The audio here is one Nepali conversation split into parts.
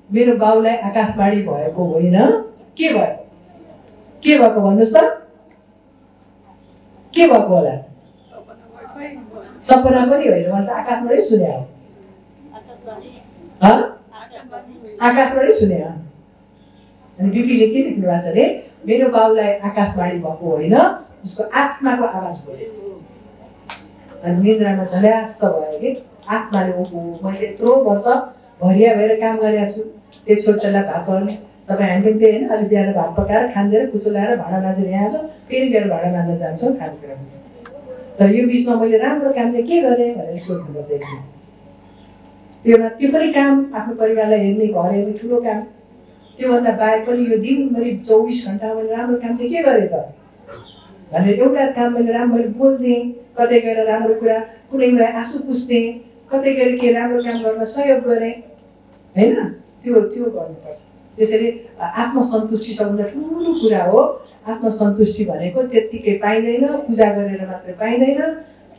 मेरो बाउलाई आकाशवाणी भएको होइन, के भयो? के भएको भन्नुहोस् त? के भएको होला? सपना पनि होइन, मैले त आकाशबाटै सुने हो। आकाशबाटै सुने हो। अनि बिपीले के लेख्नु भएको छ अरे, मेरो बाउलाई आकाशवाणी भएको होइन, उसको आत्माको आवाज भयो। अनि निन्द्रामा झल्यास भयो कि आत्माले ओहो मैले यत्रो वर्ष भरिया भएर काम गरेको छु, त्यो छोरीलाई भात पकाउने तपाईँ हामी पनि त्यही होइन, अलि बिहान भात पकाएर खाँदेर कुचो ल्याएर भाँडा माझेर यहाँ आउँछ, फेरि गएर भाँडा माझ्न जान्छौँ खानेकुरा हुन्छ। तर यो बिचमा मैले राम्रो काम चाहिँ के गरेँ भनेर सोच्नु पर्छ। त्यो पनि काम, आफ्नो परिवारलाई हेर्ने, घर हेर्ने ठुलो काम। त्योभन्दा बाहेक पनि यो दिनभरि 24 घन्टा मैले राम्रो काम चाहिँ के गरेँ त भनेर एउटा काम मैले राम्ररी बोल्थेँ, कतै गएर राम्रो कुरा कुनैलाई आँसु पुस्थेँ, कतै गएर के राम्रो काम गर्न सहयोग गरेँ होइन, त्यो गर्नुपर्छ। त्यसैले आत्मसन्तुष्टि सबभन्दा ठुलो कुरा हो। आत्मसन्तुष्टि भनेको त्यत्तिकै पाइँदैन, पूजा गरेर मात्रै पाइँदैन।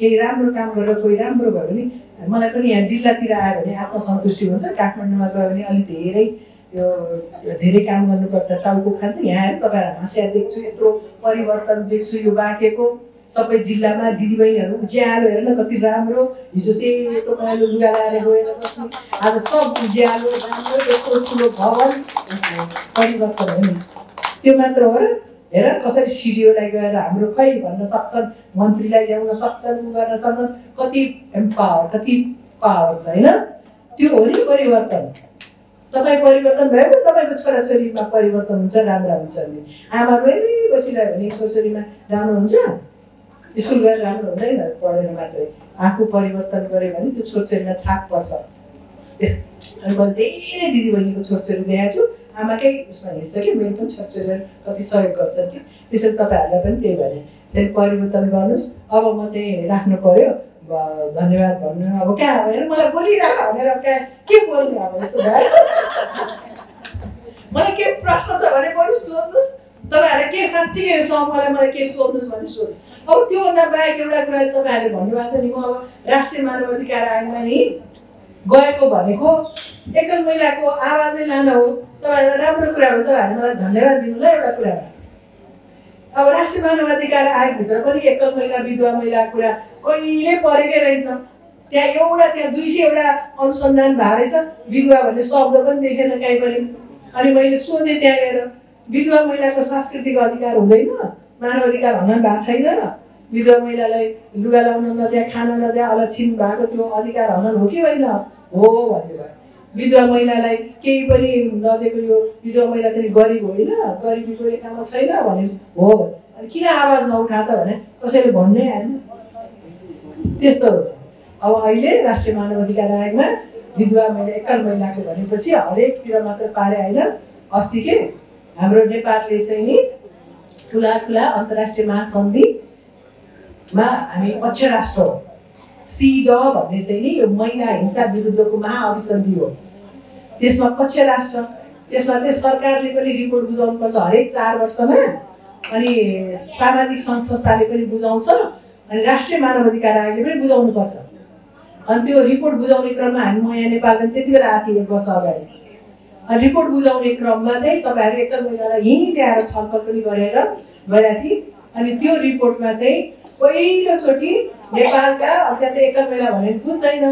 केही राम्रो काम गरेर कोही राम्रो भयो भने, मलाई पनि यहाँ जिल्लातिर आयो भने आत्मसन्तुष्टि हुन्छ। काठमाडौँमा गयो भने अलिक धेरै काम गर्नुपर्छ, टाउको खान्छ। यहाँ आएर तपाईँहरू हाँस्या देख्छु, यत्रो परिवर्तन देख्छु यो बाँकेको। सबै जिल्लामा दिदीबहिनीहरू उज्यालो हेर्न कति राम्रो, हिजो सेतो पहेँलो लुगा लगाएर गएर बस्नु, आज सब उज्यालो राम्रो, यत्रो ठुलो भवन परिवर्तन हो नि। त्यो मात्र हो र? हेर कसरी सिडिओलाई गएर हाम्रो खै भन्न सक्छन्, मन्त्रीलाई ल्याउन सक्छन्, गर्न सक्छन्, कति एम्पावर, कति पावर छ होइन? त्यो हो नि परिवर्तन। तपाईँ परिवर्तन भयो भने तपाईँको छोराछोरीमा परिवर्तन हुन्छ, राम्रा हुन्छ भने। आमा रोइमै बसिरह्यो भने छोराछोरीमा राम्रो हुन्छ? स्कुल गएर राम्रो हुँदैन, पढेर मात्रै। आफू परिवर्तन गऱ्यो भने त्यो छोरछोरीमा छाप पर्छ। अनि मैले धेरै दिदीबहिनीको छोरछोरी देखाएको छु, आमाकै उसमा हेर्छ कि मेरो पनि छोरछोरीहरू कति सहयोग गर्छन् कि। त्यसरी तपाईँहरूलाई पनि त्यही भने त्यहाँदेखि परिवर्तन गर्नुहोस्। अब म चाहिँ राख्नु पर्यो, धन्यवाद भन्नु। अब कहाँ भनेर मलाई बोलिरह भनेर कहाँ के बोल्ने अब यस्तो भयो। मलाई के प्रश्न छ भने बरु सोध्नुहोस्, तपाईँहरूले के साँच्चीकै यो समूहलाई मलाई के सोध्नुहोस् भने सोध्नु। अब त्योभन्दा बाहेक एउटा कुरा तपाईँहरूले भन्नुभएको छ नि, म अब राष्ट्रिय मानव अधिकार आयोगमा नि गएको भनेको एकल महिलाको आवाजै लान हो। तपाईँहरूलाई राम्रो कुरा हो, तपाईँहरूले मलाई धन्यवाद दिनु ल। एउटा कुरा अब राष्ट्रिय मानव अधिकार आयोगभित्र पनि एकल महिला विधवा महिलाको कुरा कहिले परेकै रहेछ। त्यहाँ 200 वटा अनुसन्धान भएको रहेछ, विधवा भन्ने शब्द पनि देखेन कहीँ पनि। अनि मैले सोधेँ त्यहाँ गएर, विधवा महिलाको सांस्कृतिक अधिकार हुँदैन, मानव अधिकार हनन भएको छैन, विधवा महिलालाई लुगा लाउन नदिया, खान नदिया, अलक्षिण भएको त्यो अधिकार हनन हो कि होइन? हो भन्नुभयो। विधवा महिलालाई केही पनि नदिएको यो विधवा महिला चाहिँ गरिब होइन, गरिबीको रेखामा छैन भने हो। अनि किन आवाज नउठा त भने कसैले भन्नै आएन। त्यस्तो हुन्छ। अब अहिले राष्ट्रिय मानव अधिकार आयोगमा विधवा महिला एकल महिलाको भनेपछि हरेकतिर मात्र पारे होइन। अस्ति के हाम्रो नेपालले चाहिँ नि ठुला अन्तर्राष्ट्रिय महासन्धिमा हामी पक्ष राष्ट्र हो। सिड भन्ने चाहिँ नि यो महिला हिंसा विरुद्धको महाअभिसन्धि हो। त्यसमा पक्ष राष्ट्र, त्यसमा चाहिँ सरकारले पनि रिपोर्ट बुझाउनुपर्छ हरेक 4 वर्षमा, अनि सामाजिक सङ्घ संस्थाले पनि बुझाउँछ, अनि राष्ट्रिय मानव अधिकार आयोगले पनि बुझाउनुपर्छ। अनि त्यो रिपोर्ट बुझाउने क्रममा हामी म यहाँ नेपालमा त्यति बेला आएको थिएँ 1 वर्ष अगाडि। अनि रिपोर्ट बुझाउने क्रममा चाहिँ तपाईँहरू एकल महिलालाई यहीँ ल्याएर छलफल पनि गरेर गएका थिए। अनि त्यो रिपोर्टमा चाहिँ पहिलोचोटि नेपालका अत्यन्त एकल महिला भनेर बुझ्दैन,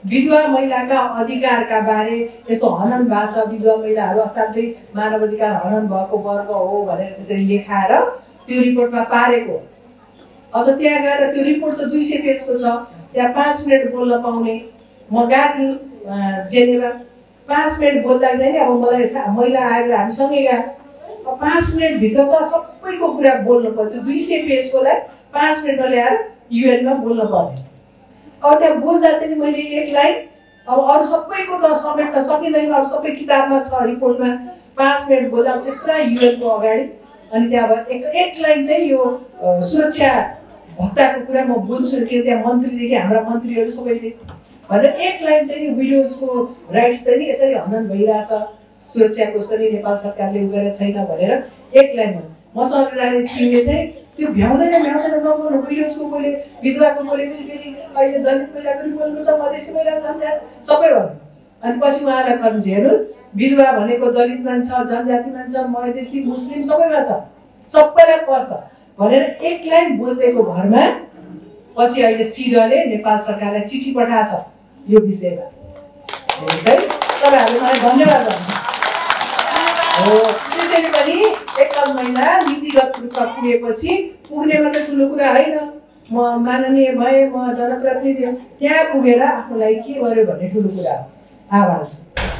विधवा महिलाका अधिकारका बारे यस्तो हनन भएको छ, विधवा महिलाहरू असाध्यै मानव अधिकार हनन भएको वर्ग हो भनेर त्यसरी लेखाएर त्यो रिपोर्टमा पारेको। अब त्यहाँ गएर त्यो रिपोर्ट त 200 पेजको छ, त्यहाँ 5 मिनट बोल्न पाउने। म गएको थिएँ जेनेभा, 5 मिनट बोल्दा चाहिँ अब मलाई महिला आएर हामीसँगै गयो। 5 मिनटभित्र त सबैको कुरा बोल्नु पर्यो। 200 पेजकोलाई 5 मिनटमा ल्याएर युएनमा बोल्न पर्ने। अब त्यहाँ बोल्दा चाहिँ मैले एक लाइन, अब अरू सबैको त समेट्न सकिँदैन, अरू सबै किताबमा छ रिपोर्टमा। 5 मिनट बोल्दा त्यत्रा युएनको अगाडि। अनि त्यहाँ अब एक लाइन चाहिँ यो सुरक्षा भत्ताको कुरा म बोल्छु कि त्यहाँ मन्त्रीदेखि हाम्रा मन्त्रीहरू सबैले भनेर एक लाइन चाहिँ विडोजको राइट्स चाहिँ यसरी हनन भइरहेछ, सुरक्षाको पनि नेपाल सरकारले उ गरेर छैन भनेर एक लाइन हो। मसँग जाने टिमले चाहिँ त्यो भ्याउँदैन नबोल्नु, विडोजको बोले, विधवाको बोलेपछि फेरि अहिले दलित महिलाको पनि बोल्नु छ, मधेसी महिला सबै भन्नु। अनि पछि उहाँलाई खर्च हेर्नुहोस् विधवा भनेको दलितमा छ, जनजातिमा छ, मधेसी, मुस्लिम सबैमा छ, सबैलाई पर्छ भनेर एक लाइन बोल्दैको भरमा पछि अहिले सिडले नेपाल सरकारलाई चिठी पठाएको छ यो विषयमा। है तपाईँहरूले मलाई धन्यवाद गर्नुहोस्। हो त्यसैले पनि एकल महिला नीतिगत रूपमा पुगेपछि पुग्ने मात्रै ठुलो कुरा होइन, म माननीय भए, म जनप्रतिनिधि त्यहाँ पुगेर आफूलाई के गर्यो भन्ने ठुलो कुरा हो आवाज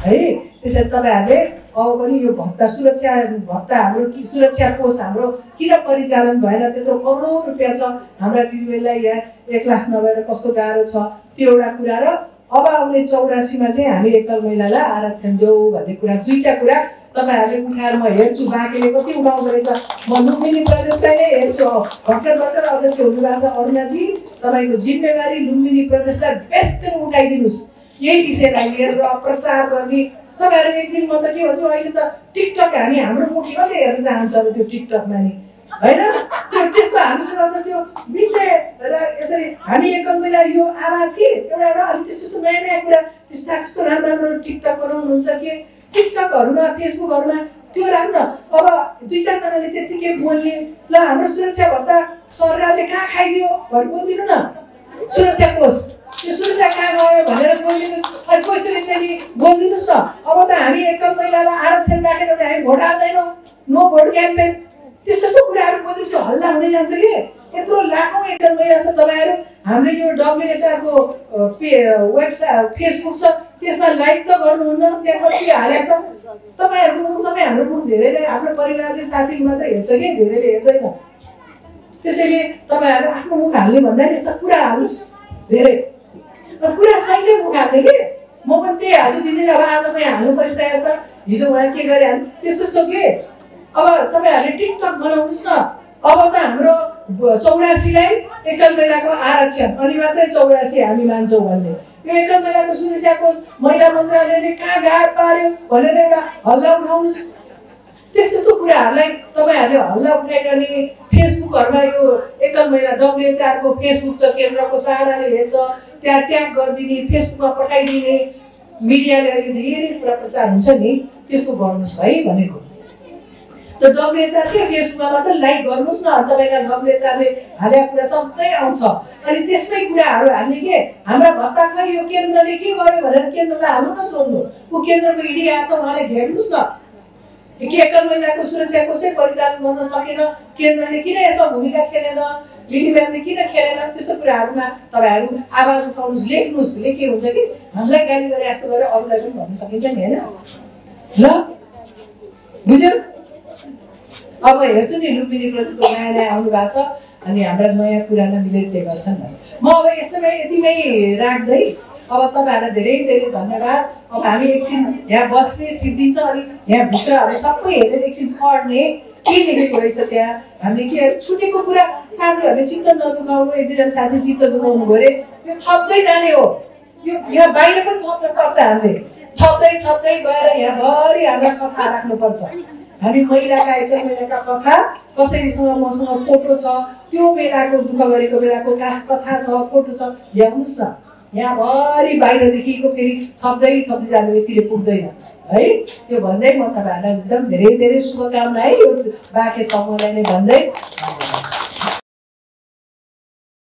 है। त्यसैले तपाईँहरूले अब पनि यो सुरक्षा हाम्रो सुरक्षा कोष हाम्रो किन परिचालन भएन, त्यत्रो करोडौँ रुपियाँ छ हाम्रा दिदीबहिनीलाई यहाँ 1 लाख नभएर कस्तो गाह्रो छ त्यो एउटा कुरा, र अब आउने 84 मा चाहिँ हामी एकल महिलालाई आरक्षण देऊ भन्ने कुरा, दुईटा कुरा तपाईँहरूले उठाएर म हेर्छु बाँकीले कति उठाउँदो रहेछ। म लुम्बिनी प्रदेशलाई नै हेर्छु, भर्खर अध्यक्ष हुनुभएको छ अरुणाजी, तपाईँको जिम्मेवारी लुम्बिनी प्रदेशलाई बेस्ट उठाइदिनुहोस् यही विषयलाई लिएर र प्रचार गर्ने। तपाईँहरू एक दिन म त के भन्छु, अहिले त टिकटक हाम्रो मुखी कसले हेर्न चाहन्छ अब त्यो टिकटकमा नि होइन, त्यो त्यस्तो हामीसँग त त्यो विषय र यसरी हामी एकल महिला यो आवाज के एउटा अलिक त्यस्तो नयाँ कुरा त्यस्ता कस्तो राम्रो टिकटक बनाउनुहुन्छ के टिकटकहरूमा फेसबुकहरूमा त्यो राख्न। अब 2-4 जनाले त्यतिकै बोल्ने, ल हाम्रो सुरक्षा भत्ता सरकारले कहाँ खाइदियो भनेर बोलिदिनु न, सुरक्षा कोष त्यो सुरक्षा कहाँ गयो भनेर बोलिदिनु, अनि पैसाले चाहिँ बोलिदिनुहोस् न। अब त हामी एकल महिलालाई आरक्षण राखेर हामी भोट हाल्दैनौँ, नो भोट क्याम्पेन, त्यस्तो कुराहरू बोलेपछि हल्ला हुँदै जान्छ कि। यत्रो लाखौँ एकल महिला छ, तपाईँहरू हामीले यो WHR-को वेबसाइट फेसबुक छ त्यसमा लाइक त गर्नुहुन्न, त्यहाँ कति हालेको छ तपाईँहरूको मुख, तपाईँ हाम्रो मुख धेरैले आफ्नो परिवारले साथीले मात्र हेर्छ कि धेरैले हेर्दैन। त्यसैले तपाईँहरू आफ्नो मुख हाल्ने भन्दा यस्ता कुरा हाल्नुहोस् धेरै, कुरा सहितै मुख हाल्ने कि। म पनि त्यही हाल्छु दिदी, अब आज म हाल्नु परिसकेको छ, हिजो उहाँ के गरिहाल्नु त्यस्तो छ कि। अब तपाईँहरूले टिकटक बनाउनुहोस् न। अब त हाम्रो 84लाई एकल महिलाको आरक्षण अनि मात्रै 84 हामी मान्छौँ भन्ने यो एकल महिलाको सुरक्षा कोष महिला मन्त्रालयले कहाँ गाड पार्यो भनेर एउटा हल्ला उठाउनुहोस्। त्यस्तो कुराहरूलाई तपाईँहरूले हल्ला उठाइरहने फेसबुकहरूमा यो एकल महिला WHR-को फेसबुक छ, केन्द्रको सहाराले हेर्छ, त्यहाँ ट्याग गरिदिने, फेसबुकमा पठाइदिने, मिडियाले अहिले धेरै कुरा प्रचार हुन्छ नि, त्यस्तो गर्नुहोस् है भनेको। त WHR के फेसबुकमा मात्र लाइक गर्नुहोस् न, तपाईँलाई WHR-ले हालेको कुरा सबै आउँछ, अनि त्यसमै कुराहरू हाल्ने के हाम्रा भत्ता खै यो केन्द्रले के गर्यो भनेर केन्द्रलाई हाल्नु न, सोध्नु ऊ केन्द्रको इडी आछ उहाँलाई घेर्नुहोस् न। के एकल महिलाको सुरक्षा कोषै परिचालन गर्न सकेन, केन्द्रले किन यसमा भूमिका खेलेन, लिडी म्यामले किन खेलेन, त्यस्तो कुराहरूमा तपाईँहरू आवाज उठाउनुहोस्, लेख्नुहोस्। लेखे हुन्छ कि हामीलाई गाली गरे जस्तो गरेर अरूलाई पनि भन्न सकिन्छ नि होइन, ल बुझ्यो। अब हेर्छु नि लुम्बिनी प्रदेशको नयाँ आउनु भएको छ अनि हाम्रा नयाँ पुराना मिलेर गर्छन्। म अब यसैमा यतिमै राख्दै अब तपाईँहरूलाई धेरै धन्यवाद। अब हामी एकछिन यहाँ बस्ने सिद्धिन्छ, अनि यहाँ भित्रहरू सबै हेरेर एकछिन पढ्ने के लेखेको रहेछ त्यहाँ। हामीले के छुटेको कुरा साथीहरूले चित्त नदुखाउनु, 1-2 जना साथी चित्त दुखाउनु गरे, यो थप्दै जाने हो। यो यहाँ बाहिर पनि थप्न सक्छ, हामीले थप्दै गएर यहाँभरि हाम्रा कथा राख्नुपर्छ। हामी महिलाका एकल महिलाका कथा कसैसँग मसँग फोटो छ, त्यो बेलाको दुःख गरेको बेलाको कथा छ, फोटो छ, ल्याउनुहोस् न। यहाँभरि बाहिरदेखिको फेरि थप्दै जानु यतिले पुग्दैन है। त्यो भन्दै म तपाईँहरूलाई एकदम धेरै शुभकामना है यो बाँकी समूहलाई नै भन्दै